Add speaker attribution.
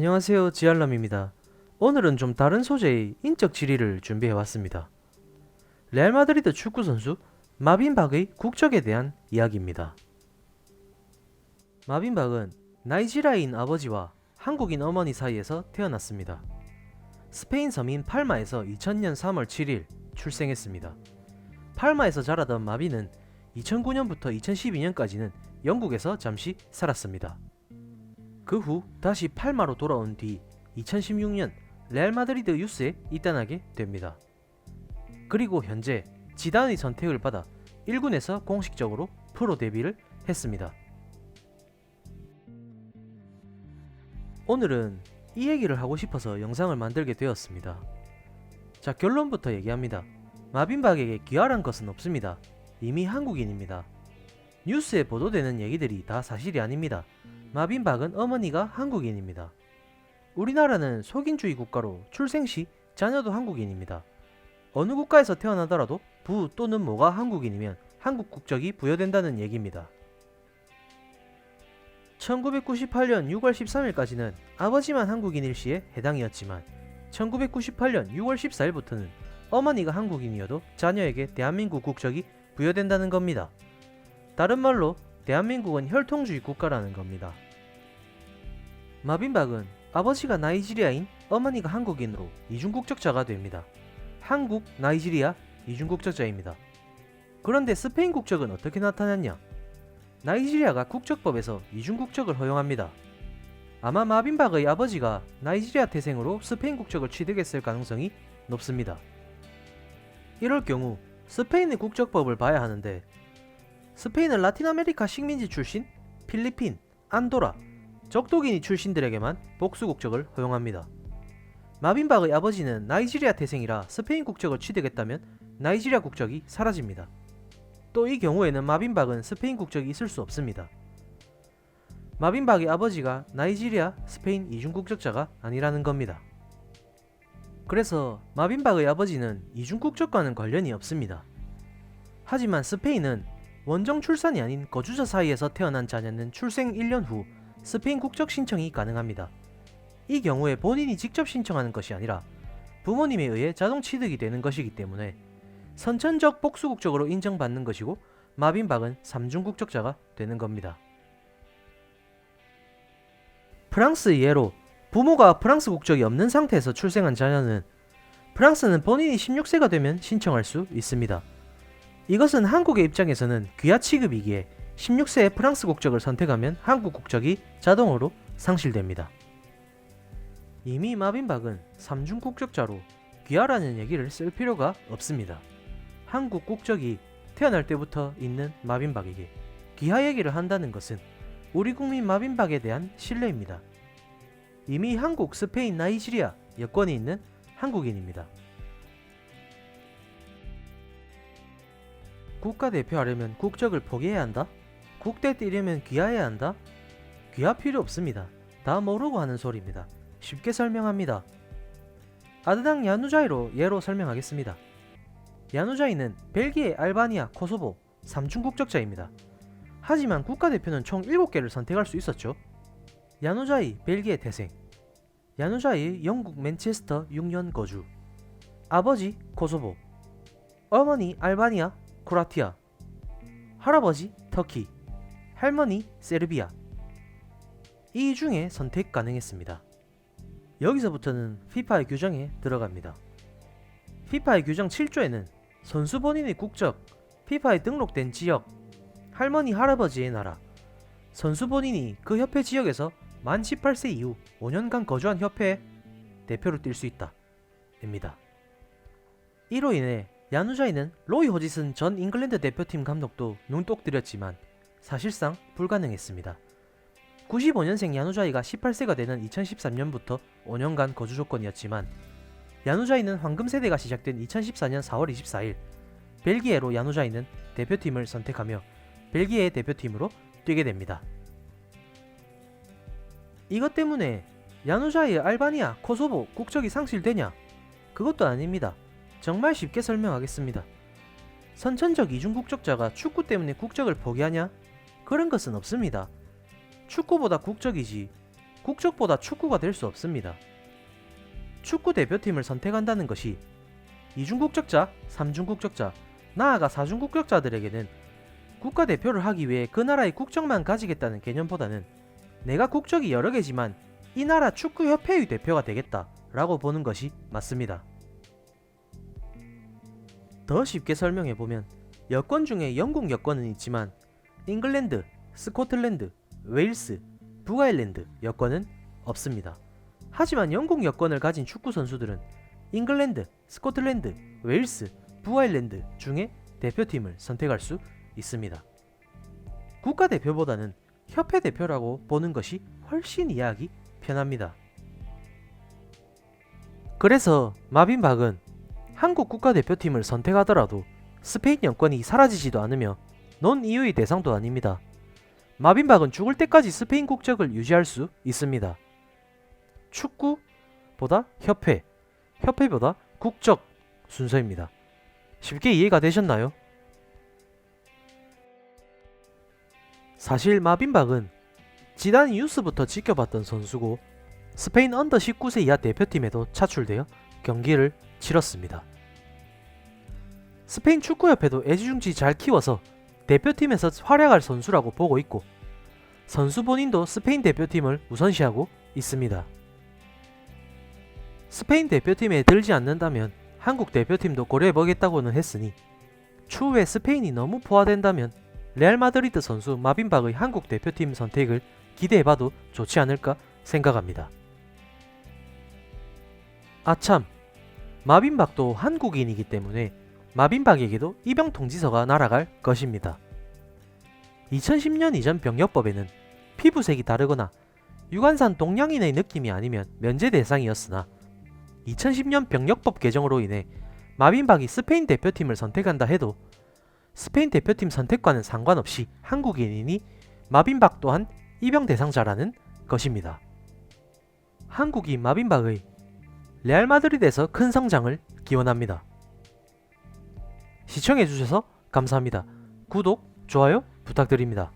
Speaker 1: 안녕하세요, 지알람입니다. 오늘은 좀 다른 소재의 인적 지리를 준비해왔습니다. 레알 마드리드 축구 선수 마빈 박의 국적에 대한 이야기입니다. 마빈 박은 나이지리아인 아버지와 한국인 어머니 사이에서 태어났습니다. 스페인 섬인 팔마에서 2000년 3월 7일 출생했습니다. 팔마에서 자라던 마빈은 2009년부터 2012년까지는 영국에서 잠시 살았습니다. 그 후 다시 팔마로 돌아온 뒤 2016년 레알 마드리드 유스에 입단하게 됩니다. 그리고 현재 지단의 선택을 받아 1군에서 공식적으로 프로 데뷔를 했습니다. 오늘은 이 얘기를 하고 싶어서 영상을 만들게 되었습니다. 자, 결론부터 얘기합니다. 마빈 박에게 귀화란 것은 없습니다. 이미 한국인입니다. 뉴스에 보도되는 얘기들이 다 사실이 아닙니다. 마빈 박은 어머니가 한국인입니다. 우리나라는 속인주의 국가로 출생 시 자녀도 한국인입니다. 어느 국가에서 태어나더라도 부 또는 모가 한국인이면 한국 국적이 부여된다는 얘기입니다. 1998년 6월 13일까지는 아버지만 한국인 일시에 해당이었지만 1998년 6월 14일부터는 어머니가 한국인이어도 자녀에게 대한민국 국적이 부여된다는 겁니다. 다른 말로 대한민국은 혈통주의 국가라는 겁니다. 마빈 박은 아버지가 나이지리아인 어머니가 한국인으로 이중국적자가 됩니다. 한국, 나이지리아 이중국적자입니다. 그런데 스페인 국적은 어떻게 나타났냐? 나이지리아가 국적법에서 이중국적을 허용합니다. 아마 마빈 박의 아버지가 나이지리아 태생으로 스페인 국적을 취득했을 가능성이 높습니다. 이럴 경우 스페인의 국적법을 봐야 하는데 스페인은 라틴 아메리카 식민지 출신, 필리핀, 안도라, 적도기니 출신들에게만 복수 국적을 허용합니다. 마빈 박의 아버지는 나이지리아 태생이라 스페인 국적을 취득했다면 나이지리아 국적이 사라집니다. 또 이 경우에는 마빈 박은 스페인 국적이 있을 수 없습니다. 마빈 박의 아버지가 나이지리아, 스페인 이중국적자가 아니라는 겁니다. 그래서 마빈 박의 아버지는 이중국적과는 관련이 없습니다. 하지만 스페인은 원정 출산이 아닌 거주자 사이에서 태어난 자녀는 출생 1년 후 스페인 국적 신청이 가능합니다. 이 경우에 본인이 직접 신청하는 것이 아니라 부모님에 의해 자동 취득이 되는 것이기 때문에 선천적 복수 국적으로 인정받는 것이고 마빈 박은 3중 국적자가 되는 겁니다. 프랑스의 예로 부모가 프랑스 국적이 없는 상태에서 출생한 자녀는 프랑스는 본인이 16세가 되면 신청할 수 있습니다. 이것은 한국의 입장에서는 귀화 취급이기에 16세에 프랑스 국적을 선택하면 한국 국적이 자동으로 상실됩니다. 이미 마빈 박은 3중 국적자로 귀화라는 얘기를 쓸 필요가 없습니다. 한국 국적이 태어날 때부터 있는 마빈 박에게 귀화 얘기를 한다는 것은 우리 국민 마빈 박에 대한 신뢰입니다. 이미 한국, 스페인, 나이지리아 여권이 있는 한국인입니다. 국가대표하려면 국적을 포기해야 한다? 국대 뛰려면 귀화해야 한다? 귀화 필요 없습니다. 다 모르고 하는 소리입니다. 쉽게 설명합니다. 아드당 야누자이로 예로 설명하겠습니다. 야누자이는 벨기에, 알바니아, 코소보 3중 국적자입니다. 하지만 국가대표는 총 7개를 선택할 수 있었죠. 야누자이 벨기에 태생, 야누자이 영국 맨체스터 6년 거주, 아버지 코소보, 어머니 알바니아, 크로아티아, 할아버지 터키, 할머니 세르비아. 이 중에 선택 가능했습니다. 여기서부터는 FIFA의 규정에 들어갑니다. FIFA의 규정 7조에는 선수 본인의 국적, FIFA에 등록된 지역, 할머니 할아버지의 나라, 선수 본인이 그 협회 지역에서 만 18세 이후 5년간 거주한 협회에 대표로 뛸 수 있다 입니다. 이로 인해 야누자이는 로이 호지슨 전 잉글랜드 대표팀 감독도 눈독 들였지만 사실상 불가능했습니다. 95년생 야누자이가 18세가 되는 2013년부터 5년간 거주 조건이었지만 야누자이는 황금세대가 시작된 2014년 4월 24일 벨기에로 야누자이는 대표팀을 선택하며 벨기에 대표팀으로 뛰게 됩니다. 이것 때문에 야누자이의 알바니아, 코소보 국적이 상실되냐? 그것도 아닙니다. 정말 쉽게 설명하겠습니다. 선천적 이중국적자가 축구 때문에 국적을 포기하냐? 그런 것은 없습니다. 축구보다 국적이지 국적보다 축구가 될 수 없습니다. 축구 대표팀을 선택한다는 것이 이중국적자, 삼중국적자, 나아가 사중국적자들에게는 국가대표를 하기 위해 그 나라의 국적만 가지겠다는 개념보다는 내가 국적이 여러 개지만 이 나라 축구협회의 대표가 되겠다 라고 보는 것이 맞습니다. 더 쉽게 설명해보면 여권 중에 영국 여권은 있지만 잉글랜드, 스코틀랜드, 웨일스, 북아일랜드 여권은 없습니다. 하지만 영국 여권을 가진 축구 선수들은 잉글랜드, 스코틀랜드, 웨일스, 북아일랜드 중에 대표팀을 선택할 수 있습니다. 국가대표보다는 협회 대표라고 보는 것이 훨씬 이해하기 편합니다. 그래서 마빈박은 한국 국가대표팀을 선택하더라도 스페인 여권이 사라지지도 않으며 논 이유의 대상도 아닙니다. 마빈박은 죽을 때까지 스페인 국적을 유지할 수 있습니다. 축구보다 협회, 협회보다 국적 순서입니다. 쉽게 이해가 되셨나요? 사실 마빈박은 지단이 유스부터 지켜봤던 선수고 스페인 언더 19세 이하 대표팀에도 차출되어 경기를 치렀습니다. 스페인 축구협회도 애지중지 잘 키워서 대표팀에서 활약할 선수라고 보고 있고 선수 본인도 스페인 대표팀을 우선시하고 있습니다. 스페인 대표팀에 들지 않는다면 한국 대표팀도 고려해보겠다고는 했으니 추후에 스페인이 너무 포화된다면 레알 마드리드 선수 마빈박의 한국 대표팀 선택을 기대해봐도 좋지 않을까 생각합니다. 아참, 마빈박도 한국인이기 때문에 마빈박에게도 입영 통지서가 날아갈 것입니다. 2010년 이전 병역법에는 피부색이 다르거나 유관산 동양인의 느낌이 아니면 면제 대상이었으나 2010년 병역법 개정으로 인해 마빈박이 스페인 대표팀을 선택한다 해도 스페인 대표팀 선택과는 상관없이 한국인이니 마빈박 또한 입영 대상자라는 것입니다. 한국이 마빈박의 레알 마드리드에서 큰 성장을 기원합니다. 시청해주셔서 감사합니다. 구독, 좋아요 부탁드립니다.